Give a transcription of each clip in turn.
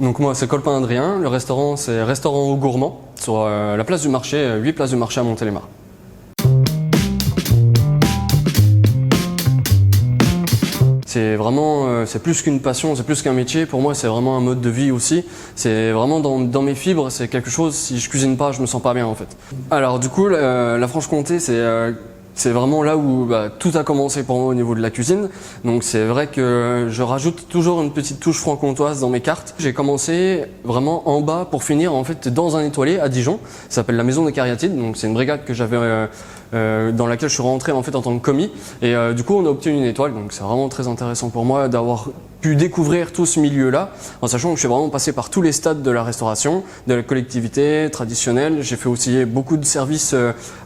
Donc moi c'est Colpin Adrien, le restaurant c'est Restaurant au Gourmand sur la place du marché, 8 places du marché à Montélimar. C'est vraiment, c'est plus qu'une passion, c'est plus qu'un métier. Pour moi, c'est vraiment un mode de vie aussi. C'est vraiment dans mes fibres, c'est quelque chose, si je cuisine pas, je me sens pas bien en fait. Alors du coup, la Franche-Comté, c'est vraiment là où tout a commencé pour moi au niveau de la cuisine. Donc c'est vrai que je rajoute toujours une petite touche franc-comtoise dans mes cartes. J'ai commencé vraiment en bas pour finir en fait dans un étoilé à Dijon. Ça s'appelle la Maison des Cariatides. Donc c'est une brigade que j'avais dans laquelle je suis rentré en fait en tant que commis. Et du coup on a obtenu une étoile. Donc c'est vraiment très intéressant pour moi d'avoir pu découvrir tout ce milieu-là, en sachant que je suis vraiment passé par tous les stades de la restauration, de la collectivité traditionnelle. J'ai fait aussi beaucoup de services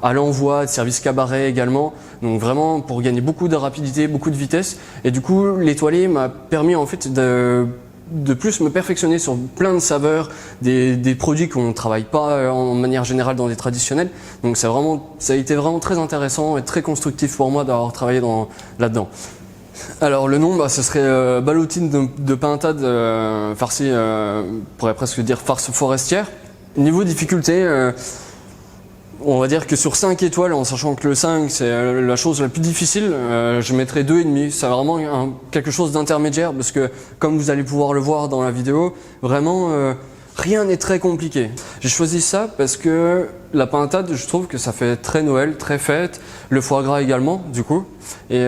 à l'envoi, de services cabaret également. Donc vraiment pour gagner beaucoup de rapidité, beaucoup de vitesse. Et du coup, l'étoilé m'a permis en fait de plus me perfectionner sur plein de saveurs, des produits qu'on ne travaille pas en manière générale dans des traditionnels. Donc ça a été vraiment très intéressant et très constructif pour moi d'avoir travaillé là-dedans. Alors le nom, ce serait ballotine de pintade farcie, on pourrait presque dire farce forestière. Niveau difficulté, on va dire que sur 5 étoiles, en sachant que le 5 c'est la chose la plus difficile, je mettrais 2,5. C'est vraiment quelque chose d'intermédiaire parce que comme vous allez pouvoir le voir dans la vidéo, vraiment rien n'est très compliqué. J'ai choisi ça parce que la pintade, je trouve que ça fait très Noël, très fête. Le foie gras également, du coup. Et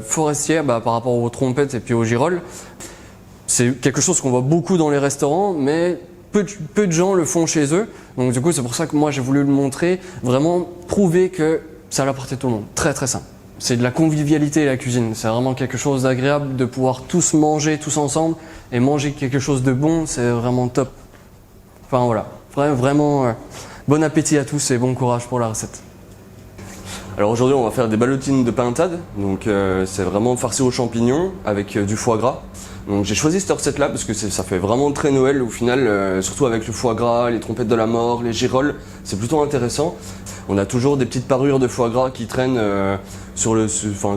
forestière, par rapport aux trompettes et puis aux girolles, c'est quelque chose qu'on voit beaucoup dans les restaurants, mais peu de gens le font chez eux. Donc du coup, c'est pour ça que moi j'ai voulu le montrer, vraiment prouver que ça à la portée de tout le monde. Très très simple. C'est de la convivialité la cuisine, c'est vraiment quelque chose d'agréable de pouvoir tous manger tous ensemble et manger quelque chose de bon, c'est vraiment top. Enfin voilà, vraiment bon appétit à tous et bon courage pour la recette. Alors aujourd'hui on va faire des ballotines de pintade, donc c'est vraiment farci aux champignons avec du foie gras. Donc j'ai choisi cette recette là parce que ça fait vraiment très Noël au final, surtout avec le foie gras, les trompettes de la mort, les girolles, c'est plutôt intéressant. On a toujours des petites parures de foie gras qui traînent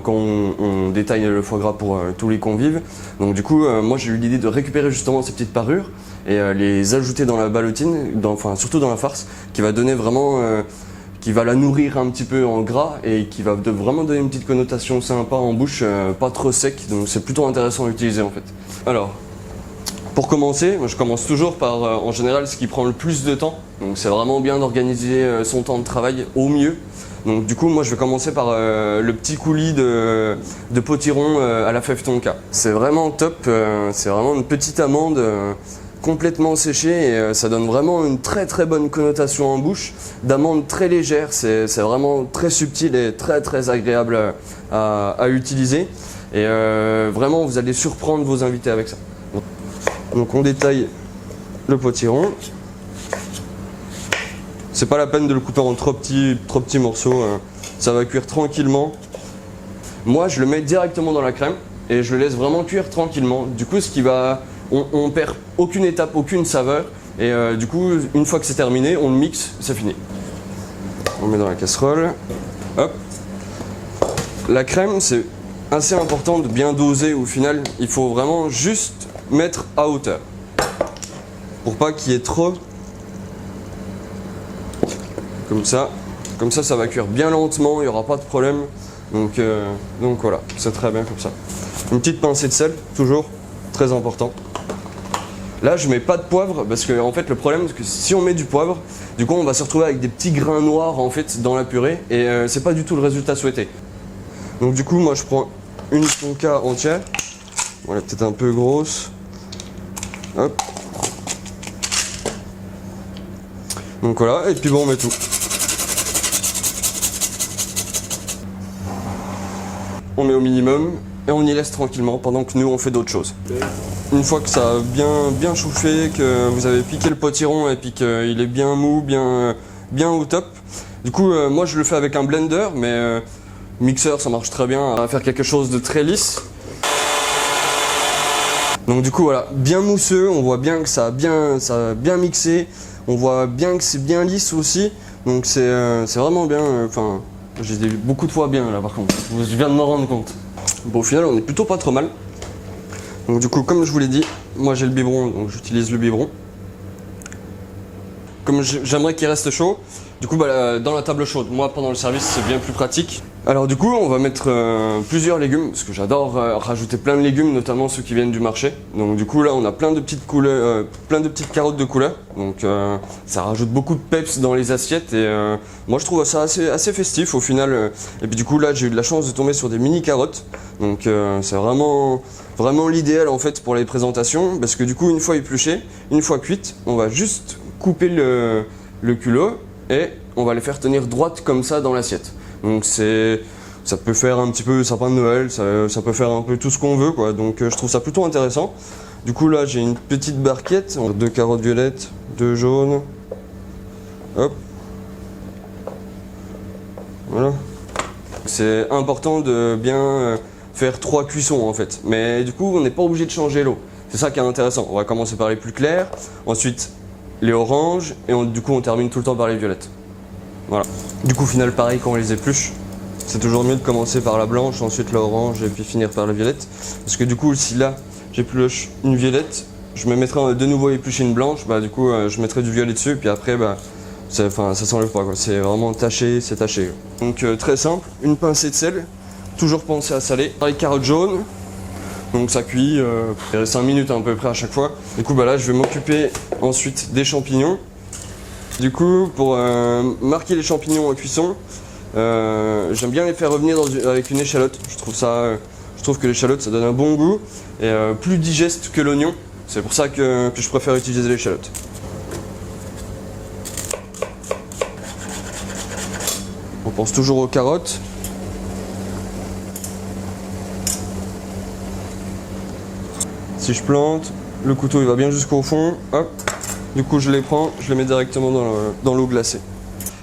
quand on détaille le foie gras pour tous les convives. Donc du coup, moi j'ai eu l'idée de récupérer justement ces petites parures et les ajouter dans la ballotine, surtout dans la farce, qui va donner vraiment, qui va la nourrir un petit peu en gras et qui va vraiment donner une petite connotation sympa en bouche, pas trop sec. Donc c'est plutôt intéressant à utiliser en fait. Alors, pour commencer, moi je commence toujours par en général ce qui prend le plus de temps. Donc c'est vraiment bien d'organiser son temps de travail au mieux. Donc du coup moi je vais commencer par le petit coulis de potiron à la fève tonka. C'est vraiment top, c'est vraiment une petite amande complètement séchée et ça donne vraiment une très très bonne connotation en bouche. D'amande très légère, c'est vraiment très subtil et très très agréable à utiliser. Et vraiment vous allez surprendre vos invités avec ça. Donc on détaille le potiron. C'est pas la peine de le couper en trop petits morceaux, ça va cuire tranquillement. Moi je le mets directement dans la crème et je le laisse vraiment cuire tranquillement. Du coup on perd aucune étape, aucune saveur et du coup une fois que c'est terminé, on le mixe, c'est fini. On met dans la casserole. Hop. La crème c'est assez important de bien doser au final, il faut vraiment juste mettre à hauteur pour pas qu'il y ait trop. Comme ça ça va cuire bien lentement, il n'y aura pas de problème. Donc voilà, c'est très bien comme ça. Une petite pincée de sel, toujours, très important. Là je mets pas de poivre parce que en fait le problème c'est que si on met du poivre, du coup on va se retrouver avec des petits grains noirs en fait dans la purée et c'est pas du tout le résultat souhaité. Donc du coup moi je prends une tonka entière, voilà peut-être un peu grosse. Hop. Donc voilà, et puis bon on met tout. On met au minimum et on y laisse tranquillement pendant que nous on fait d'autres choses. Une fois que ça a bien chauffé, que vous avez piqué le potiron et puis qu'il est bien mou, bien au top. Du coup moi je le fais avec un blender mais mixeur ça marche très bien, on va faire quelque chose de très lisse. Donc du coup voilà, bien mousseux, on voit bien que ça a bien mixé, on voit bien que c'est bien lisse aussi, donc c'est vraiment bien, j'ai dit beaucoup de fois bien là par contre, je viens de m'en rendre compte. Bon au final on est plutôt pas trop mal. Donc du coup, comme je vous l'ai dit, moi j'ai le biberon, donc j'utilise le biberon. Comme j'aimerais qu'il reste chaud, du coup dans la table chaude, moi pendant le service c'est bien plus pratique. Alors du coup on va mettre plusieurs légumes, parce que j'adore rajouter plein de légumes, notamment ceux qui viennent du marché. Donc du coup là on a plein de petites couleurs, plein de petites carottes de couleur, donc ça rajoute beaucoup de peps dans les assiettes et moi je trouve ça assez festif au final. Et puis du coup là j'ai eu de la chance de tomber sur des mini carottes, donc c'est vraiment l'idéal en fait pour les présentations, parce que du coup une fois épluchées, une fois cuites, on va juste couper le culot et on va les faire tenir droites comme ça dans l'assiette. Donc ça peut faire un petit peu sapin de Noël, ça peut faire un peu tout ce qu'on veut quoi. Donc je trouve ça plutôt intéressant. Du coup là j'ai une petite barquette, 2 carottes violettes, 2 jaunes. Hop. Voilà. C'est important de bien faire 3 cuissons en fait. Mais du coup on n'est pas obligé de changer l'eau. C'est ça qui est intéressant. On va commencer par les plus clairs, ensuite les oranges et du coup on termine tout le temps par les violettes. Voilà. Du coup, au final, pareil quand on les épluche, c'est toujours mieux de commencer par la blanche, ensuite l'orange et puis finir par la violette. Parce que du coup, si là j'épluche une violette, je me mettrai de nouveau à éplucher une blanche, bah du coup je mettrai du violet dessus, puis après ça s'enlève pas quoi. C'est vraiment taché, c'est taché. Donc très simple, une pincée de sel, toujours penser à saler. Les carottes jaunes, donc ça cuit 5 minutes à peu près à chaque fois. Du coup là je vais m'occuper ensuite des champignons. Du coup, pour marquer les champignons en cuisson, j'aime bien les faire revenir avec une échalote. Je trouve que l'échalote ça donne un bon goût et plus digeste que l'oignon. C'est pour ça que je préfère utiliser l'échalote. On pense toujours aux carottes. Si je plante, le couteau il va bien jusqu'au fond. Hop. Du coup je les prends, je les mets directement dans l'eau glacée.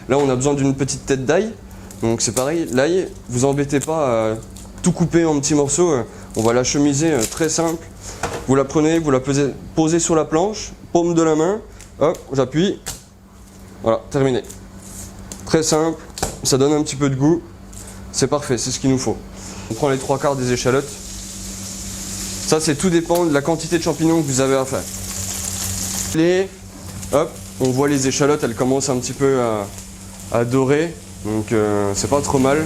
Là on a besoin d'une petite tête d'ail. Donc c'est pareil, l'ail, vous embêtez pas à tout couper en petits morceaux. On va la chemiser très simple. Vous la prenez, vous la posez sur la planche, paume de la main, hop, j'appuie. Voilà, terminé. Très simple, ça donne un petit peu de goût. C'est parfait, c'est ce qu'il nous faut. On prend les 3/4 des échalotes. Ça c'est tout dépend de la quantité de champignons que vous avez à faire. Hop, on voit les échalotes, elles commencent un petit peu à dorer, donc c'est pas trop mal.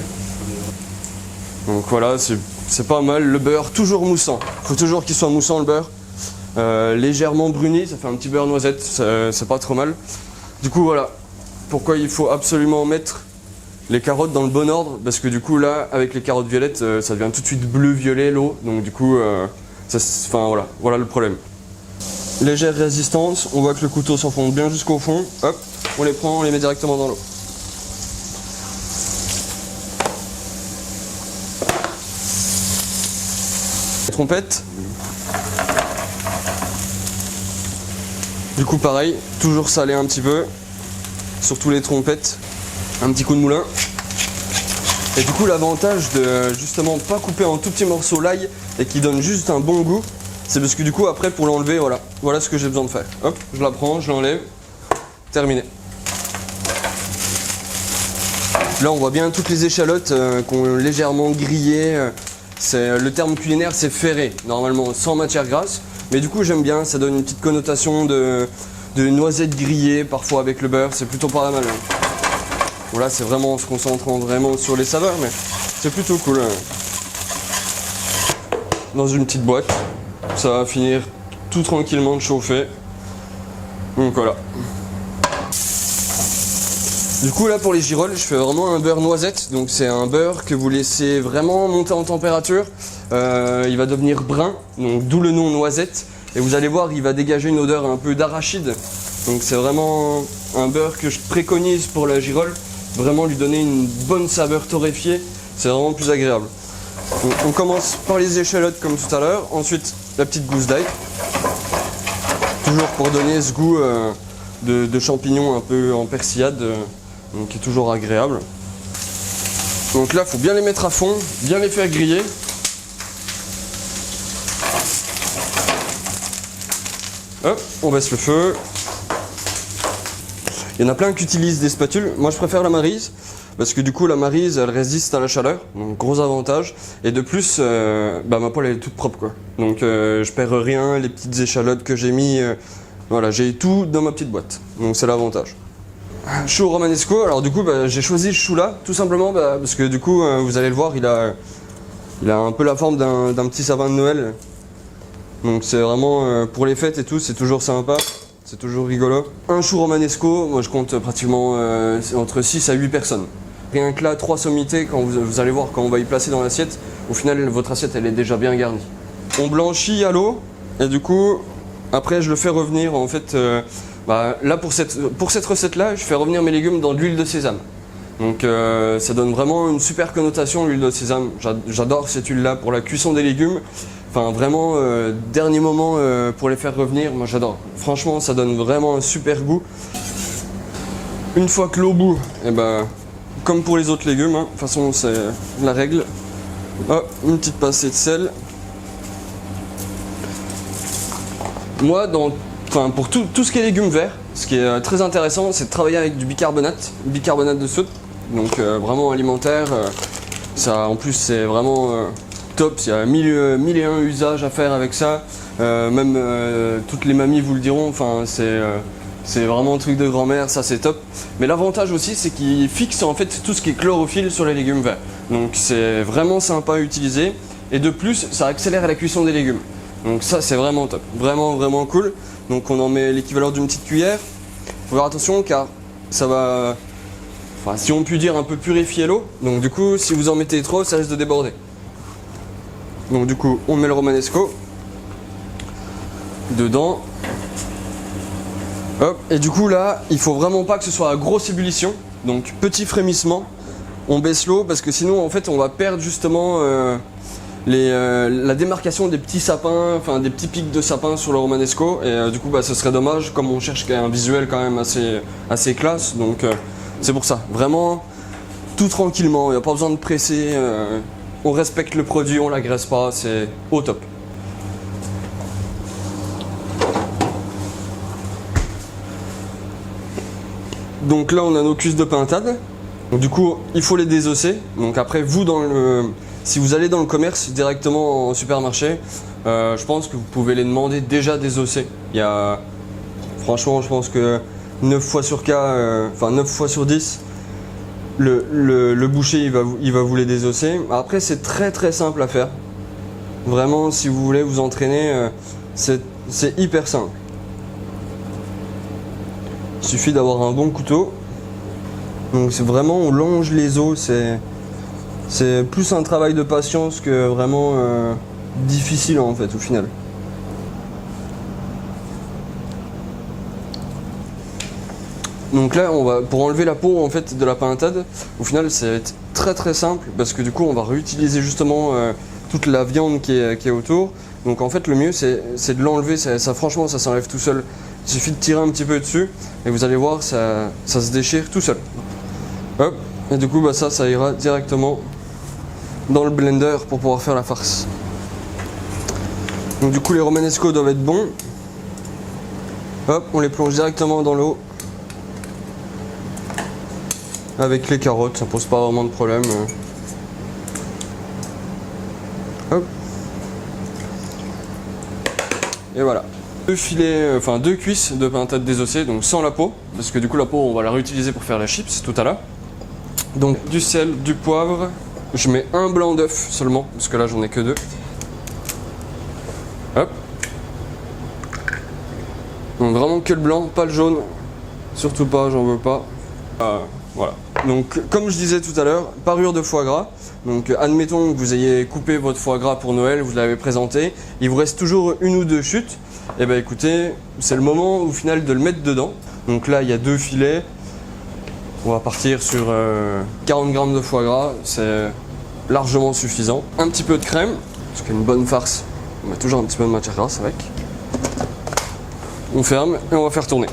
Donc voilà, c'est pas mal. Le beurre, toujours moussant. Faut toujours qu'il soit moussant le beurre. Légèrement bruni, ça fait un petit beurre noisette, c'est pas trop mal. Du coup voilà, pourquoi il faut absolument mettre les carottes dans le bon ordre, parce que du coup là, avec les carottes violettes, ça devient tout de suite bleu-violet l'eau, donc du coup, voilà le problème. Légère résistance, on voit que le couteau s'enfonce bien jusqu'au fond, hop, on les prend, on les met directement dans l'eau. Trompette. Du coup pareil, toujours saler un petit peu, surtout les trompettes, un petit coup de moulin. Et du coup l'avantage de justement pas couper en tout petits morceaux l'ail et qui donne juste un bon goût, c'est parce que du coup après pour l'enlever, voilà ce que j'ai besoin de faire. Hop, je la prends, je l'enlève, terminé. Là on voit bien toutes les échalotes qu'on légèrement grillées. Le terme culinaire c'est ferré, normalement sans matière grasse. Mais du coup j'aime bien, ça donne une petite connotation de noisettes grillées, parfois avec le beurre, c'est plutôt pas mal. Voilà, c'est vraiment en se concentrant vraiment sur les saveurs, mais c'est plutôt cool. Dans une petite boîte, ça va finir tout tranquillement de chauffer. Donc voilà. Du coup là pour les girolles, je fais vraiment un beurre noisette, donc c'est un beurre que vous laissez vraiment monter en température. Il va devenir brun, donc d'où le nom noisette. Et vous allez voir, il va dégager une odeur un peu d'arachide. Donc c'est vraiment un beurre que je préconise pour la girole. Vraiment lui donner une bonne saveur torréfiée, c'est vraiment plus agréable. Donc, on commence par les échalotes comme tout à l'heure, ensuite la petite gousse d'ail. Toujours pour donner ce goût de champignons un peu en persillade, donc qui est toujours agréable. Donc là, il faut bien les mettre à fond, bien les faire griller. Hop, on baisse le feu. Il y en a plein qui utilisent des spatules. Moi, je préfère la Maryse. parce que du coup la maryse elle résiste à la chaleur, donc gros avantage. Et de plus, ma poêle elle est toute propre quoi. Donc je perds rien, les petites échalotes que j'ai mis, voilà, j'ai tout dans ma petite boîte. Donc c'est l'avantage. Chou romanesco, alors du coup j'ai choisi ce chou là, tout simplement parce que du coup vous allez le voir, il a un peu la forme d'un petit sapin de Noël. Donc c'est vraiment pour les fêtes et tout, c'est toujours sympa, c'est toujours rigolo. Un chou romanesco, moi je compte pratiquement entre 6 à 8 personnes. Rien que là, 3 sommités, quand vous allez voir quand on va y placer dans l'assiette, au final votre assiette elle est déjà bien garnie. On blanchit à l'eau et du coup après je le fais revenir en fait, là pour cette recette là, je fais revenir mes légumes dans de l'huile de sésame. Donc ça donne vraiment une super connotation l'huile de sésame. J'adore cette huile là pour la cuisson des légumes. Enfin vraiment dernier moment pour les faire revenir, moi j'adore. Franchement ça donne vraiment un super goût. Une fois que l'eau bout, comme pour les autres légumes, de toute façon c'est la règle. Hop, une petite pincée de sel. Moi pour tout ce qui est légumes verts, ce qui est très intéressant c'est de travailler avec du bicarbonate de soude. Donc vraiment alimentaire, ça en plus c'est vraiment top, il y a mille et un usages à faire avec ça, même toutes les mamies vous le diront, enfin c'est vraiment un truc de grand-mère, ça c'est top. Mais l'avantage aussi c'est qu'il fixe en fait tout ce qui est chlorophylle sur les légumes verts. Donc c'est vraiment sympa à utiliser et de plus ça accélère la cuisson des légumes. Donc ça c'est vraiment top, vraiment cool. Donc on en met l'équivalent d'une petite cuillère. Faut faire attention car ça va, si on peut dire, un peu purifier l'eau. Donc du coup si vous en mettez trop ça risque de déborder. Donc du coup on met le romanesco dedans. Hop. Et du coup là il faut vraiment pas que ce soit à grosse ébullition. Donc petit frémissement, on baisse l'eau parce que sinon en fait on va perdre justement la démarcation des petits sapins, enfin des petits pics de sapin sur le romanesco. Et du coup ce serait dommage comme on cherche un visuel quand même assez classe. Donc c'est pour ça, vraiment tout tranquillement, il n'y a pas besoin de presser. On respecte le produit, on l'agresse pas, c'est au top. Donc là on a nos cuisses de pintade. Donc, du coup il faut les désosser. Donc après vous si vous allez dans le commerce directement au supermarché, je pense que vous pouvez les demander déjà désossés. Franchement je pense que 9 fois sur 9 fois sur 10 le boucher il va vous les désosser. Après c'est très simple à faire. Vraiment si vous voulez vous entraîner, c'est hyper simple. Il suffit d'avoir un bon couteau. Donc c'est vraiment, on longe les os, c'est plus un travail de patience que vraiment difficile en fait au final. Donc là, pour enlever la peau en fait de la pintade, au final, ça va être très simple parce que du coup, on va réutiliser justement toute la viande qui est autour. Donc en fait, le mieux, c'est de l'enlever. Franchement, ça s'enlève tout seul. Il suffit de tirer un petit peu dessus et vous allez voir, ça se déchire tout seul. Hop. Et du coup, ça ira directement dans le blender pour pouvoir faire la farce. Donc du coup, les romanesco doivent être bons. Hop, on les plonge directement dans l'eau. Avec les carottes, ça pose pas vraiment de problème. Hop. Et voilà. Deux cuisses de pintade désossée, donc sans la peau, parce que du coup la peau on va la réutiliser pour faire la chips tout à l'heure. Donc du sel, du poivre, je mets un blanc d'œuf seulement, parce que là j'en ai que 2. Hop. Donc vraiment que le blanc, pas le jaune, surtout pas, j'en veux pas. Voilà. Donc comme je disais tout à l'heure, parure de foie gras. Donc admettons que vous ayez coupé votre foie gras pour Noël, vous l'avez présenté, il vous reste toujours une ou deux chutes. Et ben écoutez, c'est le moment au final de le mettre dedans. Donc là il y a 2 filets. On va partir sur 40 grammes de foie gras, c'est largement suffisant. Un petit peu de crème, parce qu'une bonne farce, on met toujours un petit peu de matière grasse avec. On ferme et on va faire tourner.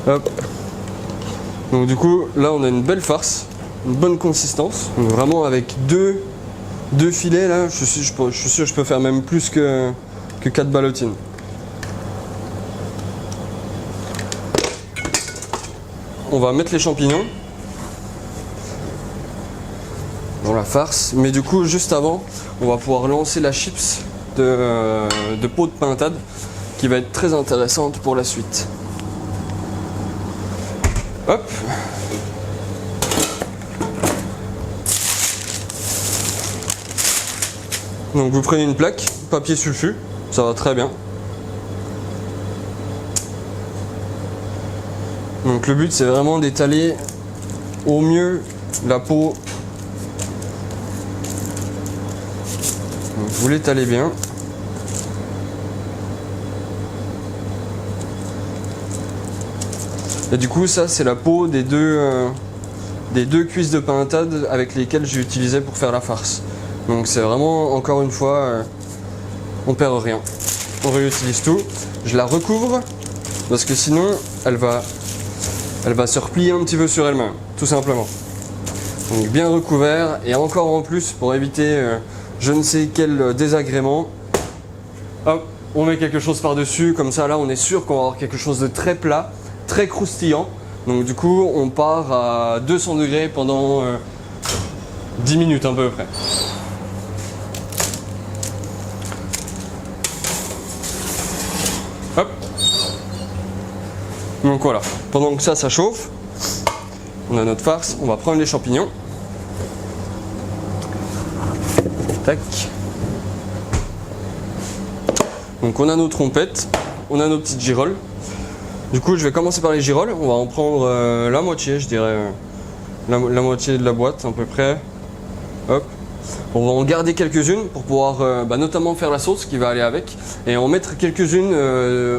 Hop. Donc du coup, là on a une belle farce, une bonne consistance. Donc vraiment avec deux filets là, je suis sûr que je peux faire même plus que 4 ballotines. on va mettre les champignons dans la farce. Mais du coup, juste avant, on va pouvoir lancer la chips de peau de pintade qui va être très intéressante pour la suite. Hop. Donc vous prenez une plaque, papier sulfu, ça va très bien. Donc le but c'est vraiment d'étaler au mieux la peau. Donc, vous l'étalez bien. Et du coup ça c'est la peau des deux cuisses de pintade avec lesquelles j'ai utilisé pour faire la farce. Donc c'est vraiment, encore une fois, on perd rien. On réutilise tout. Je la recouvre parce que sinon elle va se replier un petit peu sur elle-même, tout simplement. Donc bien recouvert, et encore en plus pour éviter je ne sais quel désagrément, hop, on met quelque chose par-dessus, comme ça là on est sûr qu'on va avoir quelque chose de très plat, très croustillant. Donc du coup on part à 200 degrés pendant 10 minutes à peu près. Hop. Donc voilà, pendant que ça chauffe, on a notre farce, on va prendre les champignons. Tac. Donc on a nos trompettes, on a nos petites girolles. Du coup je vais commencer par les girolles, on va en prendre la moitié, je dirais la moitié de la boîte à peu près. Hop. On va en garder quelques-unes pour pouvoir notamment faire la sauce qui va aller avec, et en mettre quelques-unes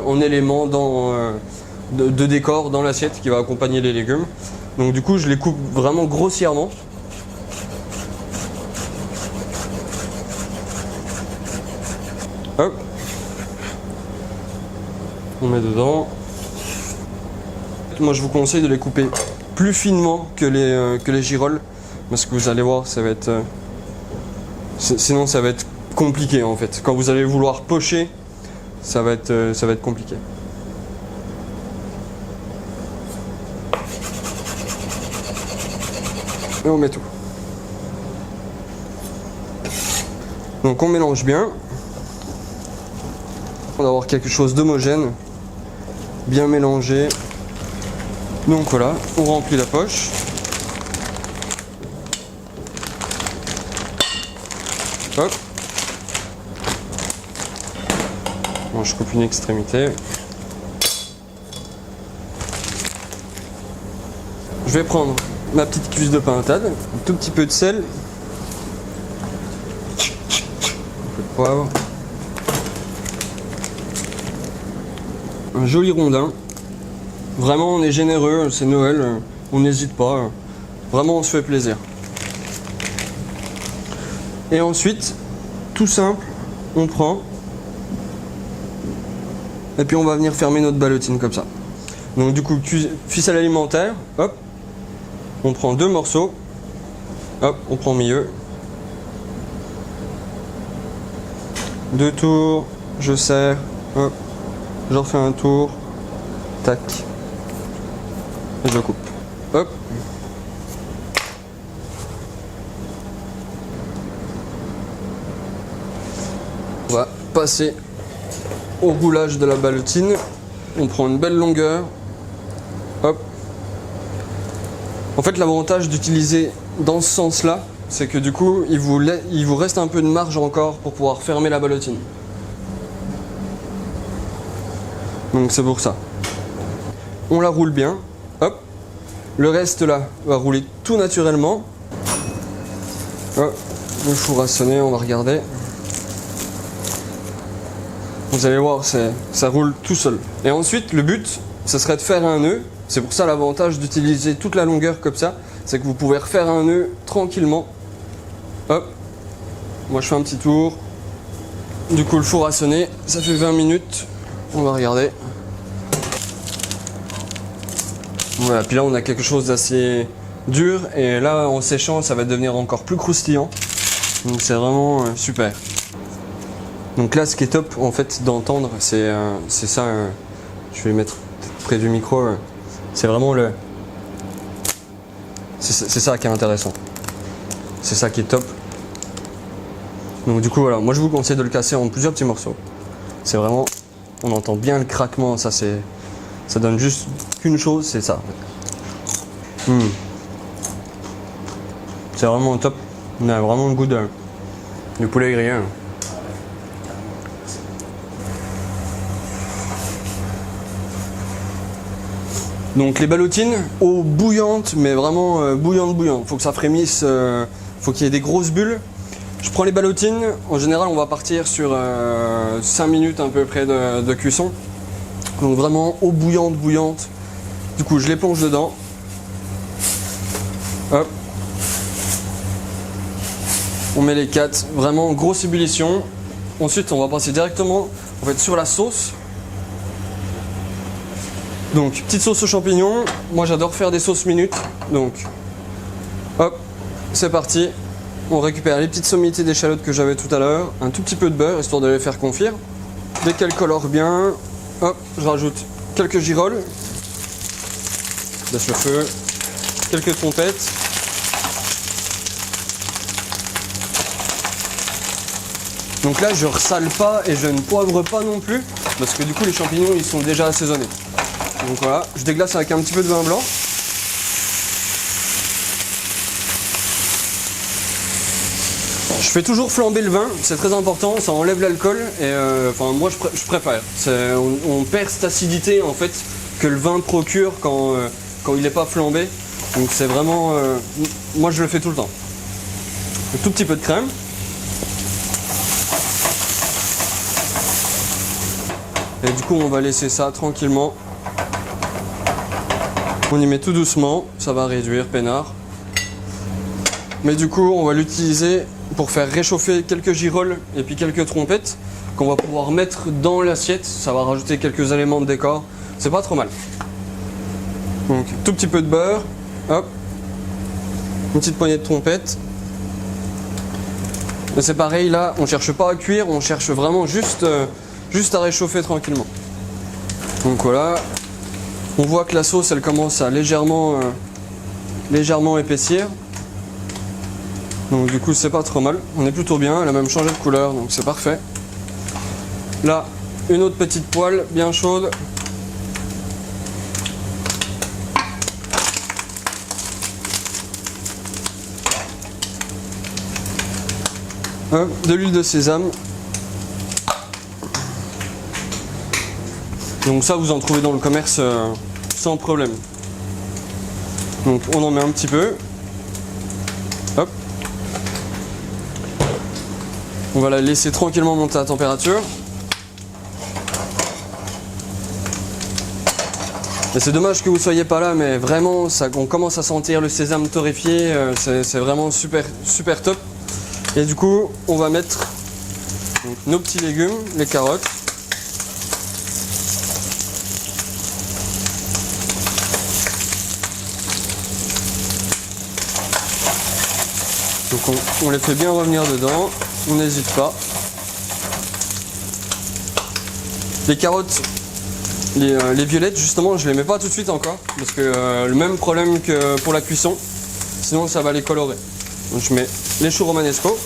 en éléments de décor dans l'assiette qui va accompagner les légumes. Donc du coup je les coupe vraiment grossièrement. Hop. On met dedans. Moi je vous conseille de les couper plus finement que les girolles, parce que vous allez voir ça va être sinon ça va être compliqué en fait. Quand vous allez vouloir pocher, ça va être compliqué. Et on met tout. Donc on mélange bien. On va avoir quelque chose d'homogène, bien mélangé. Donc voilà, on remplit la poche. Hop. Bon, je coupe une extrémité. Je vais prendre ma petite cuisse de pintade, un tout petit peu de sel, un peu de poivre, un joli rondin. Vraiment on est généreux, c'est Noël, on n'hésite pas, vraiment on se fait plaisir. Et ensuite, tout simple, on prend et puis on va venir fermer notre ballotine comme ça. Donc du coup, ficelle alimentaire, hop, on prend 2 morceaux, hop, on prend au milieu. 2 tours, je serre, hop, j'en refais un tour, tac, et je coupe, hop. On va passer au roulage de la ballotine. On prend une belle longueur. Hop. En fait, l'avantage d'utiliser dans ce sens-là, c'est que du coup, il vous reste un peu de marge encore pour pouvoir fermer la ballotine. Donc c'est pour ça. On la roule bien. Hop. Le reste là va rouler tout naturellement. Hop. Le four a sonné, on va regarder. Vous allez voir, ça roule tout seul. Et ensuite, le but, ce serait de faire un nœud. C'est pour ça l'avantage d'utiliser toute la longueur comme ça, c'est que vous pouvez refaire un nœud tranquillement. Hop. Moi, je fais un petit tour. Du coup, le four a sonné. Ça fait 20 minutes. On va regarder. Voilà, puis là, on a quelque chose d'assez dur. Et là, en séchant, ça va devenir encore plus croustillant. Donc, c'est vraiment super. Donc là, ce qui est top en fait d'entendre, c'est ça. Je vais mettre près du micro. C'est vraiment C'est ça qui est intéressant. C'est ça qui est top. Donc du coup voilà, moi je vous conseille de le casser en plusieurs petits morceaux. C'est vraiment, on entend bien le craquement, ça donne juste qu'une chose, c'est ça. C'est vraiment top. On a vraiment le goût du poulet grillé. Donc les ballotines, eau bouillante, mais vraiment bouillante. Faut que ça frémisse, faut qu'il y ait des grosses bulles. Je prends les ballotines, en général on va partir sur 5 minutes à peu près de cuisson. Donc vraiment eau bouillante. Du coup je les plonge dedans. Hop. On met les 4, vraiment grosse ébullition. Ensuite on va passer directement en fait, sur la sauce. Donc petite sauce aux champignons, moi j'adore faire des sauces minutes, donc hop, c'est parti. On récupère les petites sommités d'échalotes que j'avais tout à l'heure, un tout petit peu de beurre histoire de les faire confire. Dès qu'elles colorent bien, hop, je rajoute quelques girolles, baisse le feu, quelques trompettes. Donc là je ressale pas et je ne poivre pas non plus, parce que du coup les champignons ils sont déjà assaisonnés. Donc voilà, je déglace avec un petit peu de vin blanc. Je fais toujours flamber le vin, c'est très important, ça enlève l'alcool et enfin moi je préfère. On perd cette acidité en fait que le vin procure quand il n'est pas flambé. Donc c'est vraiment, moi je le fais tout le temps. Un tout petit peu de crème. Et du coup on va laisser ça tranquillement. On y met tout doucement, ça va réduire, peinard. Mais du coup, on va l'utiliser pour faire réchauffer quelques girolles et puis quelques trompettes qu'on va pouvoir mettre dans l'assiette. Ça va rajouter quelques éléments de décor. C'est pas trop mal. Donc, tout petit peu de beurre. Hop. Une petite poignée de trompettes. Et c'est pareil, là, on cherche pas à cuire, on cherche vraiment juste à réchauffer tranquillement. Donc voilà. On voit que la sauce elle commence à légèrement épaissir. Donc du coup c'est pas trop mal. On est plutôt bien, elle a même changé de couleur donc c'est parfait. Là, une autre petite poêle bien chaude. De l'huile de sésame. Donc ça vous en trouvez dans le commerce sans problème. Donc on en met un petit peu. Hop. On va la laisser tranquillement monter à température. Et c'est dommage que vous ne soyez pas là, mais vraiment on commence à sentir le sésame torréfié, c'est vraiment super top. Et du coup on va mettre nos petits légumes, les carottes. Donc on les fait bien revenir dedans, on n'hésite pas. Les carottes, les violettes justement, je les mets pas tout de suite encore, parce que le même problème que pour la cuisson, sinon ça va les colorer. Donc je mets les choux romanesco.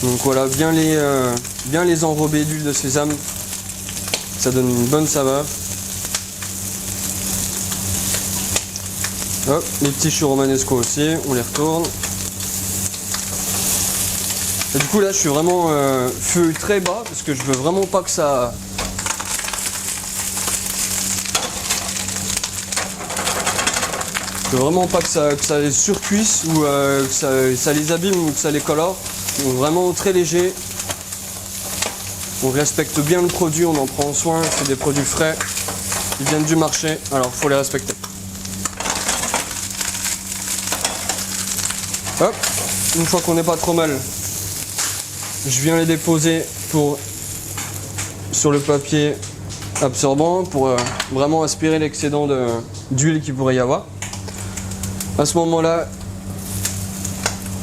Donc voilà, bien les enrober d'huile de sésame, ça donne une bonne saveur. Hop, les petits choux romanesco aussi, on les retourne. Et du coup là je suis vraiment feu très bas parce que je veux vraiment pas que ça... Je veux vraiment pas que ça les surcuisse ou que ça les abîme ou que ça les colore. Donc vraiment très léger. On respecte bien le produit, on en prend soin, c'est des produits frais. Ils viennent du marché, alors faut les respecter. Hop, une fois qu'on n'est pas trop mal, je viens les déposer sur le papier absorbant pour vraiment aspirer l'excédent d'huile qu'il pourrait y avoir. À ce moment-là,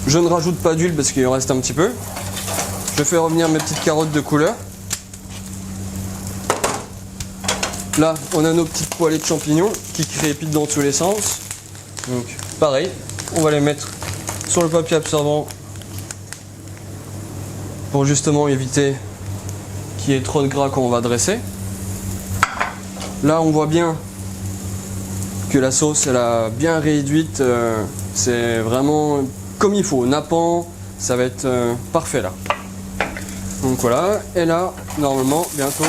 je ne rajoute pas d'huile parce qu'il en reste un petit peu. Je fais revenir mes petites carottes de couleur. Là, on a nos petites poêlées de champignons qui crépitent dans tous les sens. Donc, pareil, on va les mettre sur le papier absorbant pour justement éviter qu'il y ait trop de gras quand on va dresser. Là, on voit bien que la sauce, elle a bien réduite. C'est vraiment comme il faut, nappant. Ça va être parfait là. Donc voilà, et là, normalement, bientôt,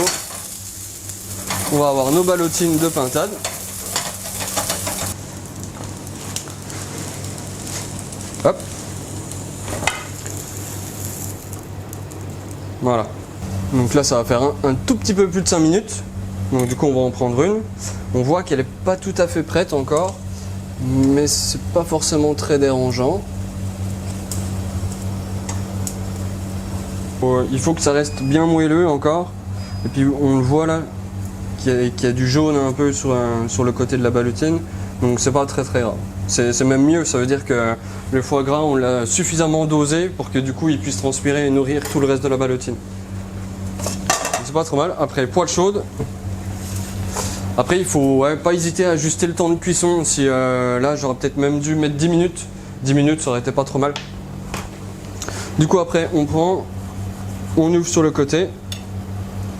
on va avoir nos ballotines de pintade. Hop. Voilà. Donc là, ça va faire un tout petit peu plus de 5 minutes. Donc du coup, on va en prendre une. On voit qu'elle n'est pas tout à fait prête encore, mais c'est pas forcément très dérangeant. Il faut que ça reste bien moelleux encore. Et puis on le voit là, qu'il y a du jaune un peu sur le côté de la ballotine. Donc c'est pas très grave. C'est même mieux, ça veut dire que le foie gras, on l'a suffisamment dosé pour que du coup il puisse transpirer et nourrir tout le reste de la ballotine. C'est pas trop mal. Après, poêle chaude. Après, il faut pas hésiter à ajuster le temps de cuisson. Si là, j'aurais peut-être même dû mettre 10 minutes. 10 minutes, ça aurait été pas trop mal. Du coup, après, on ouvre sur le côté,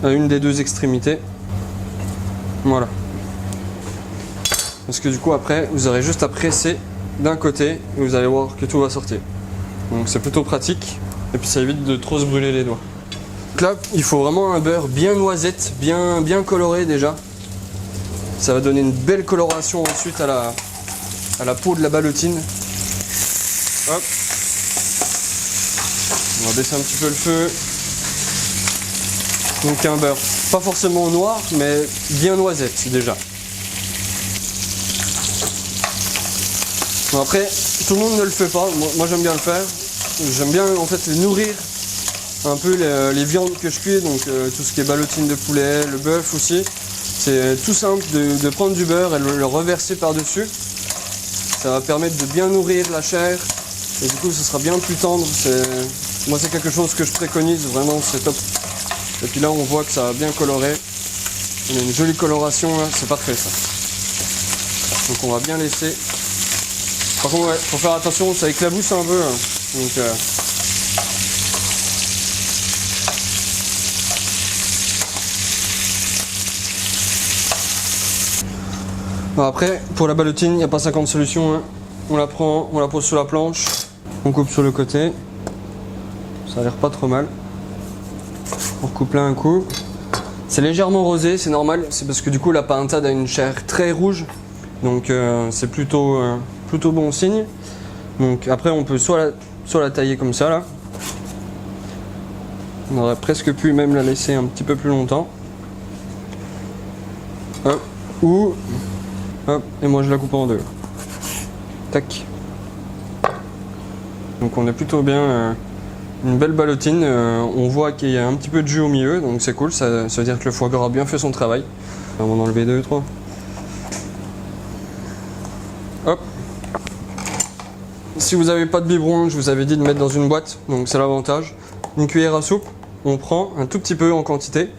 à une des deux extrémités. Voilà. Parce que du coup, après, vous aurez juste à presser d'un côté et vous allez voir que tout va sortir. Donc, c'est plutôt pratique. Et puis, ça évite de trop se brûler les doigts. Donc là, il faut vraiment un beurre bien noisette, bien coloré déjà. Ça va donner une belle coloration ensuite à la peau de la ballotine. Hop. On va baisser un petit peu le feu. Donc un beurre pas forcément noir, mais bien noisette déjà. Bon, après, tout le monde ne le fait pas. Moi j'aime bien le faire. J'aime bien en fait nourrir un peu les viandes que je cuis, donc tout ce qui est ballotine de poulet, le bœuf aussi. C'est tout simple de prendre du beurre et le reverser par-dessus. Ça va permettre de bien nourrir la chair et du coup ce sera bien plus tendre. Moi c'est quelque chose que je préconise, vraiment c'est top. Et puis là on voit que ça a bien coloré. On a une jolie coloration là, c'est parfait ça. Donc on va bien laisser. Par contre ouais, faut faire attention, ça éclabousse un peu. Hein. Donc, bon, après, pour la ballotine, il n'y a pas 50 solutions. Hein. On la prend, on la pose sur la planche, on coupe sur le côté. Ça a l'air pas trop mal. On recoupe là un coup. C'est légèrement rosé, c'est normal. C'est parce que du coup la pintade a une chair très rouge. Donc c'est plutôt bon signe. Donc après on peut soit la tailler comme ça là. On aurait presque pu même la laisser un petit peu plus longtemps. Hop. Ou hop, et moi je la coupe en deux. Tac. Donc on est plutôt bien. Une belle ballotine. On voit qu'il y a un petit peu de jus au milieu, donc c'est cool. Ça veut dire que le foie gras a bien fait son travail. On va en enlever 2, 3. Hop. Si vous n'avez pas de biberon, je vous avais dit de mettre dans une boîte, donc c'est l'avantage. Une cuillère à soupe, on prend un tout petit peu en quantité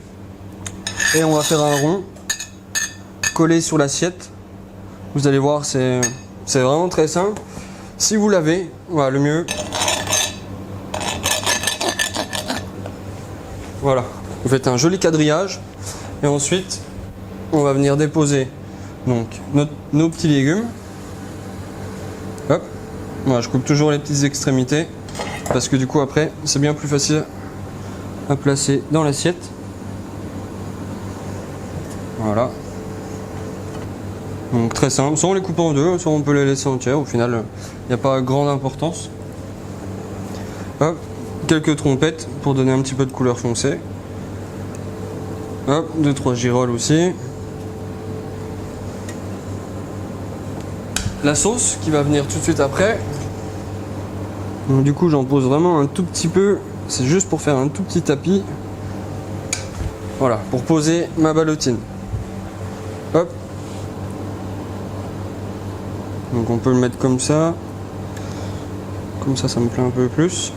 et on va faire un rond collé sur l'assiette. Vous allez voir, c'est vraiment très simple. Si vous l'avez, voilà, le mieux. Voilà, vous faites un joli quadrillage et ensuite on va venir déposer donc nos petits légumes. Hop, voilà, je coupe toujours les petites extrémités parce que du coup après c'est bien plus facile à placer dans l'assiette. Voilà. Donc très simple, soit on les coupe en deux, soit on peut les laisser entières, au final il n'y a pas grande importance. Hop, quelques trompettes pour donner un petit peu de couleur foncée. Hop, 2-3 girolles aussi. La sauce qui va venir tout de suite après. Donc du coup j'en pose vraiment un tout petit peu, c'est juste pour faire un tout petit tapis. Voilà, pour poser ma ballotine. Hop. Donc on peut le mettre comme ça. Comme ça me plaît un peu plus.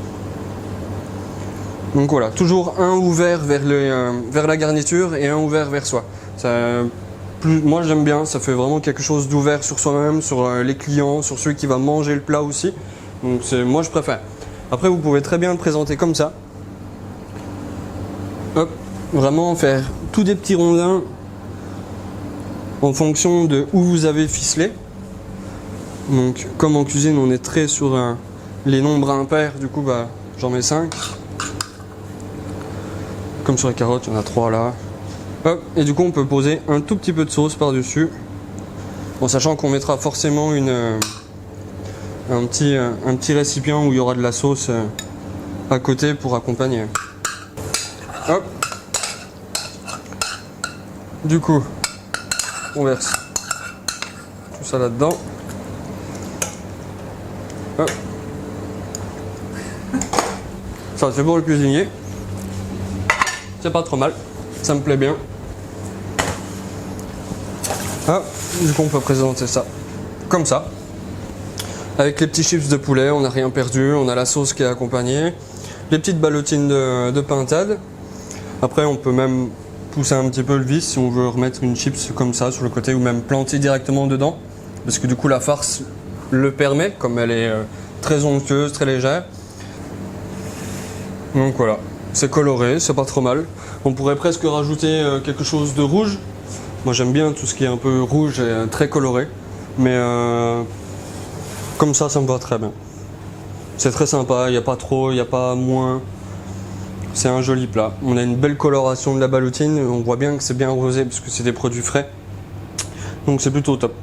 Donc voilà, toujours un ouvert vers la garniture et un ouvert vers soi. Moi j'aime bien, ça fait vraiment quelque chose d'ouvert sur soi-même, sur les clients, sur celui qui va manger le plat aussi. Donc moi je préfère. Après vous pouvez très bien le présenter comme ça. Hop, vraiment faire tous des petits rondins en fonction de où vous avez ficelé. Donc comme en cuisine on est très sur les nombres impairs, du coup bah, j'en mets 5. Comme sur les carottes, il y en a 3 là. Hop, et du coup on peut poser un tout petit peu de sauce par dessus, en sachant qu'on mettra forcément un petit récipient où il y aura de la sauce à côté pour accompagner. Hop. Du coup on verse tout ça là-dedans. Hop. Ça c'est pour le cuisinier, c'est pas trop mal, ça me plaît bien. Ah, du coup on peut présenter ça comme ça. Avec les petits chips de poulet, on n'a rien perdu, on a la sauce qui est accompagnée, les petites ballotines de pintade. Après on peut même pousser un petit peu le vis si on veut remettre une chips comme ça sur le côté ou même planter directement dedans. Parce que du coup la farce le permet, comme elle est très onctueuse, très légère. Donc voilà, c'est coloré, c'est pas trop mal. On pourrait presque rajouter quelque chose de rouge. Moi j'aime bien tout ce qui est un peu rouge et très coloré, mais comme ça me va très bien. C'est très sympa, il n'y a pas trop, il n'y a pas moins. C'est un joli plat. On a une belle coloration de la ballotine, on voit bien que c'est bien rosé parce que c'est des produits frais. Donc c'est plutôt top.